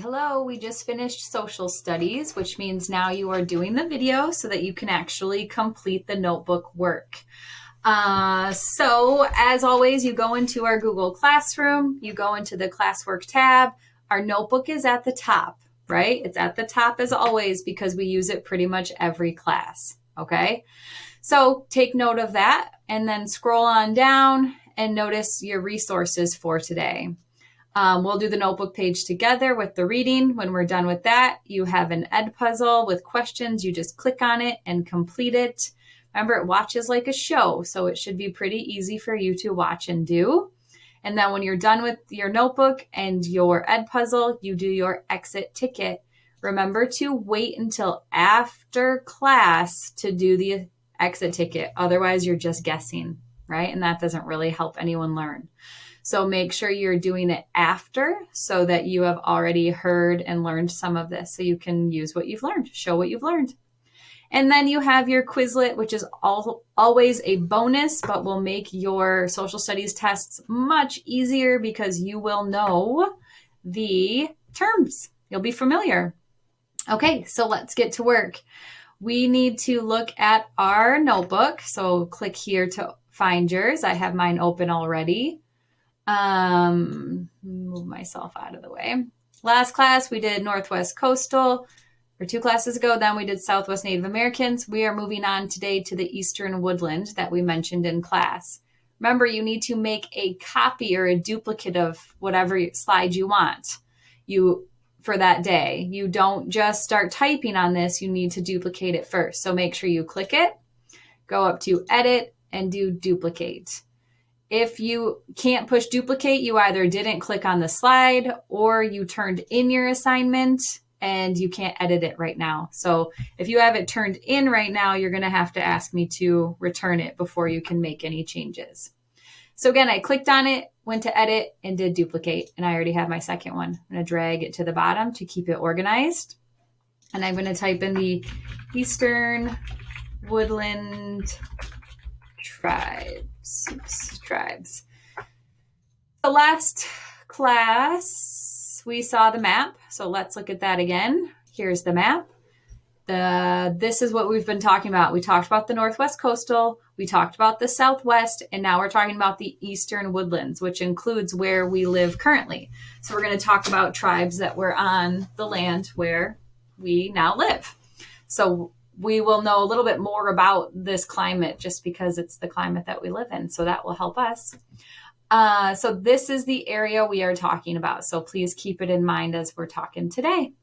Hello, we just finished social studies, which means now you are doing the video so that you can actually complete the notebook work. So as always, you go into our Google Classroom, you go into the classwork tab. Our notebook is at the top, right? It's at the top as always because we use it pretty much every class, okay? So take note of that and then scroll on down and notice your resources for today. We'll do the notebook page together with the reading. When we're done with that, you have an ed puzzle with questions. You just click on it and complete it. Remember, it watches like a show, so it should be pretty easy for you to watch and do. And then when you're done with your notebook and your ed puzzle, you do your exit ticket. Remember to wait until after class to do the exit ticket. Otherwise, you're just guessing, right? And that doesn't really help anyone learn. So make sure you're doing it after so that you have already heard and learned some of this so you can use what you've learned, show what you've learned. And then you have your Quizlet, which is always a bonus, but will make your social studies tests much easier because you will know the terms. You'll be familiar. Okay, so let's get to work. We need to look at our notebook. So click here to find yours. I have mine open already. Move myself out of the way. Last class, we did Northwest Coastal, or 2 classes ago. Then we did Southwest Native Americans. We are moving on today to the Eastern Woodland that we mentioned in class. Remember, you need to make a copy or a duplicate of whatever slide you want for that day. You don't just start typing on this. You need to duplicate it first. So make sure you click it, go up to edit, and do duplicate. If you can't push duplicate, you either didn't click on the slide or you turned in your assignment and you can't edit it right now. So if you have it turned in right now, you're going to have to ask me to return it before you can make any changes. So again, I clicked on it, went to edit, and did duplicate. And I already have my second one. I'm going to drag it to the bottom to keep it organized. And I'm going to type in the Eastern Woodland tribes. The last class, we saw the map. So let's look at that again. Here's the map. This is what we've been talking about. We talked about the Northwest Coastal. We talked about the Southwest. And now we're talking about the Eastern Woodlands, which includes where we live currently. So we're going to talk about tribes that were on the land where we now live. So we will know a little bit more about this climate just because it's the climate that we live in. So that will help us. So this is the area we are talking about. So please keep it in mind as we're talking today.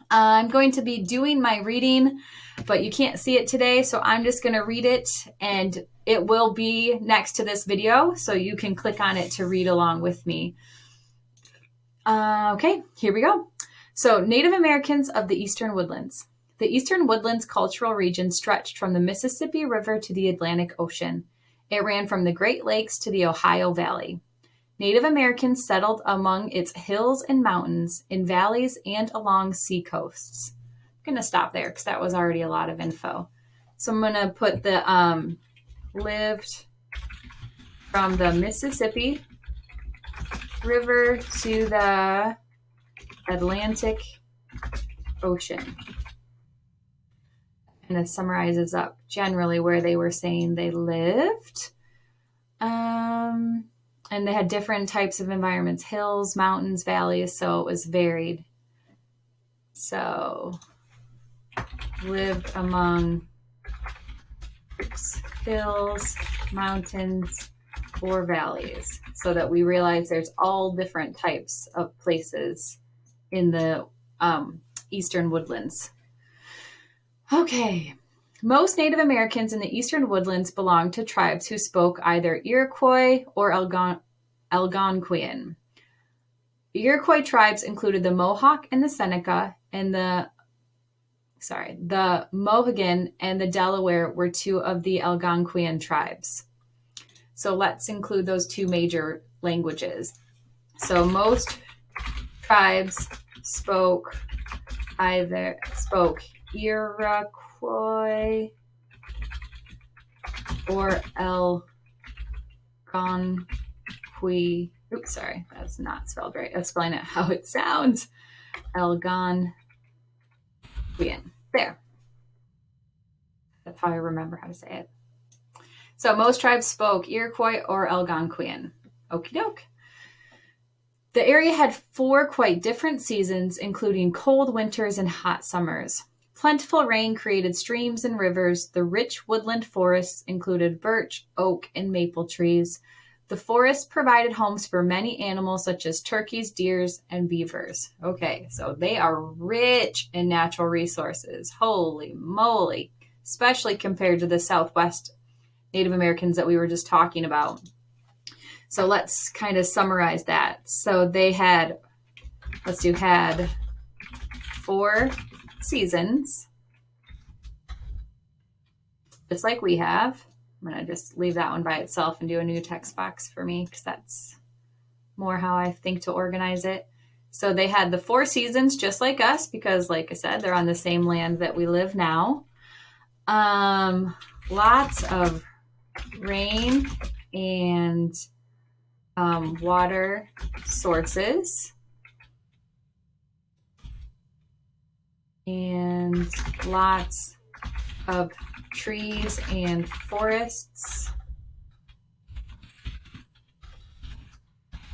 I'm going to be doing my reading, but you can't see it today. So I'm just going to read it and it will be next to this video. So you can click on it to read along with me. Okay, here we go. So Native Americans of the Eastern Woodlands. The Eastern Woodlands cultural region stretched from the Mississippi River to the Atlantic Ocean. It ran from the Great Lakes to the Ohio Valley. Native Americans settled among its hills and mountains, in valleys, and along sea coasts. I'm going to stop there because that was already a lot of info. So I'm going to put the lived from the Mississippi River to the Atlantic Ocean. And it summarizes up generally where they were saying they lived. And they had different types of environments, hills, mountains, valleys, so it was varied. So, lived among hills, mountains, or valleys, so that we realize there's all different types of places in the Eastern Woodlands. Okay, most Native Americans in the Eastern Woodlands belonged to tribes who spoke either Iroquois or Algonquian. Iroquois tribes included the Mohawk and the Seneca, and the Mohegan and the Delaware were 2 of the Algonquian tribes. So let's include those 2 major languages. So most tribes spoke Iroquois or Algonquin. Oops, sorry, that's not spelled right. I'm spelling it how it sounds. Algonquian. There. That's how I remember how to say it. So most tribes spoke Iroquois or Algonquian. Okie doke. The area had 4 quite different seasons, including cold winters and hot summers. Plentiful rain created streams and rivers. The rich woodland forests included birch, oak, and maple trees. The forest provided homes for many animals such as turkeys, deers, and beavers. Okay, so they are rich in natural resources. Holy moly, especially compared to the Southwest Native Americans that we were just talking about. So let's kind of summarize that. So they had 4 seasons, just like we have. I'm going to just leave that one by itself and do a new text box for me because that's more how I think to organize it. So they had the 4 seasons just like us because, like I said, they're on the same land that we live now. Lots of rain and water sources. And lots of trees and forests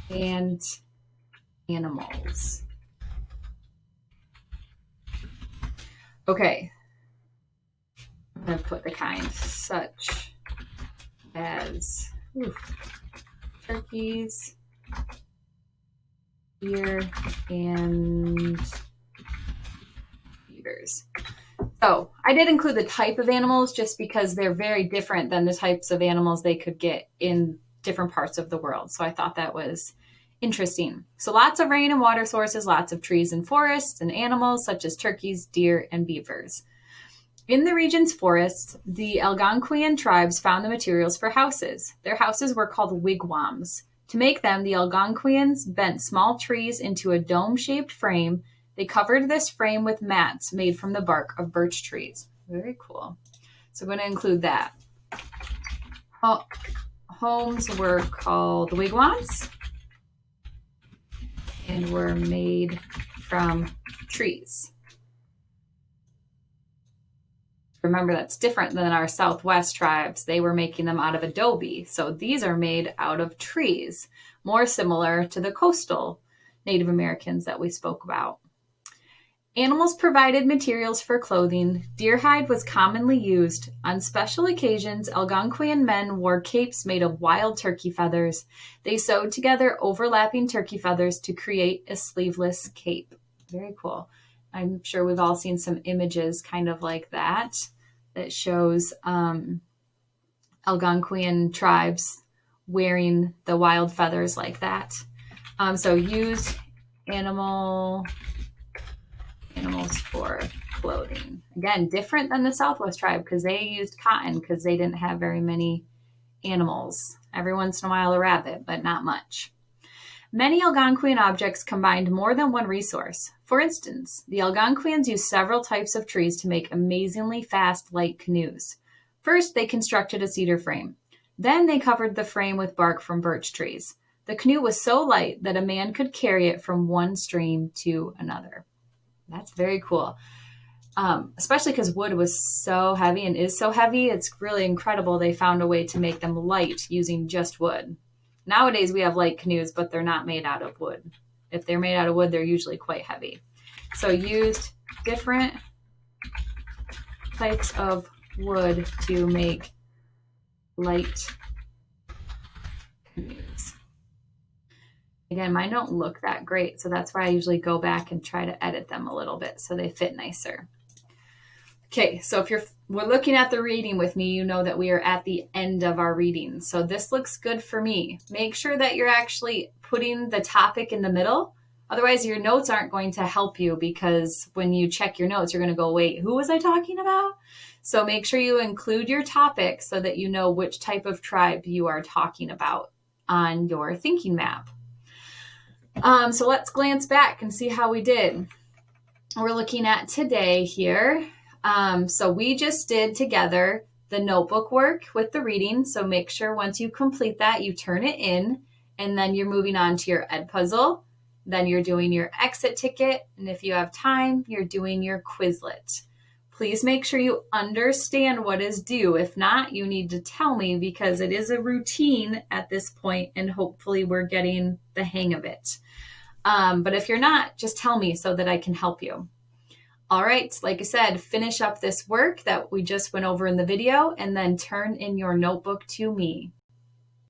and animals. Okay, I'm going to put the kind such as turkeys, deer, and beavers. So I did include the type of animals just because they're very different than the types of animals they could get in different parts of the world. So I thought that was interesting. So lots of rain and water sources, lots of trees and forests and animals such as turkeys, deer, and beavers. In the region's forests, the Algonquian tribes found the materials for houses. Their houses were called wigwams. To make them, the Algonquians bent small trees into a dome-shaped frame. They covered this frame with mats made from the bark of birch trees. Very cool. So I'm going to include that. Homes were called wigwams and were made from trees. Remember, that's different than our Southwest tribes. They were making them out of adobe. So these are made out of trees, more similar to the coastal Native Americans that we spoke about. Animals provided materials for clothing. Deer hide was commonly used. On special occasions, Algonquian men wore capes made of wild turkey feathers. They sewed together overlapping turkey feathers to create a sleeveless cape. Very cool. I'm sure we've all seen some images kind of like that shows Algonquian tribes wearing the wild feathers like that. So used animals for clothing. Again, different than the Southwest tribe because they used cotton because they didn't have very many animals. Every once in a while a rabbit, but not much. Many Algonquian objects combined more than one resource. For instance, the Algonquians used several types of trees to make amazingly fast, light canoes. First, they constructed a cedar frame. Then they covered the frame with bark from birch trees. The canoe was so light that a man could carry it from one stream to another. That's very cool. Especially because wood was so heavy and is so heavy. It's really incredible they found a way to make them light using just wood. Nowadays, we have light canoes, but they're not made out of wood. If they're made out of wood, they're usually quite heavy. So used different types of wood to make light canoes. Again, mine don't look that great, so that's why I usually go back and try to edit them a little bit so they fit nicer. Okay, so if we're looking at the reading with me, you know that we are at the end of our reading. So this looks good for me. Make sure that you're actually putting the topic in the middle. Otherwise, your notes aren't going to help you because when you check your notes, you're going to go, wait, who was I talking about? So make sure you include your topic so that you know which type of tribe you are talking about on your thinking map. So let's glance back and see how we did. We're looking at today here. So we just did together the notebook work with the reading. So make sure once you complete that, you turn it in, and then you're moving on to your Ed puzzle. Then you're doing your exit ticket. And if you have time, you're doing your Quizlet. Please make sure you understand what is due. If not, you need to tell me because it is a routine at this point and hopefully we're getting the hang of it. But if you're not, just tell me so that I can help you. All right, like I said, finish up this work that we just went over in the video and then turn in your notebook to me.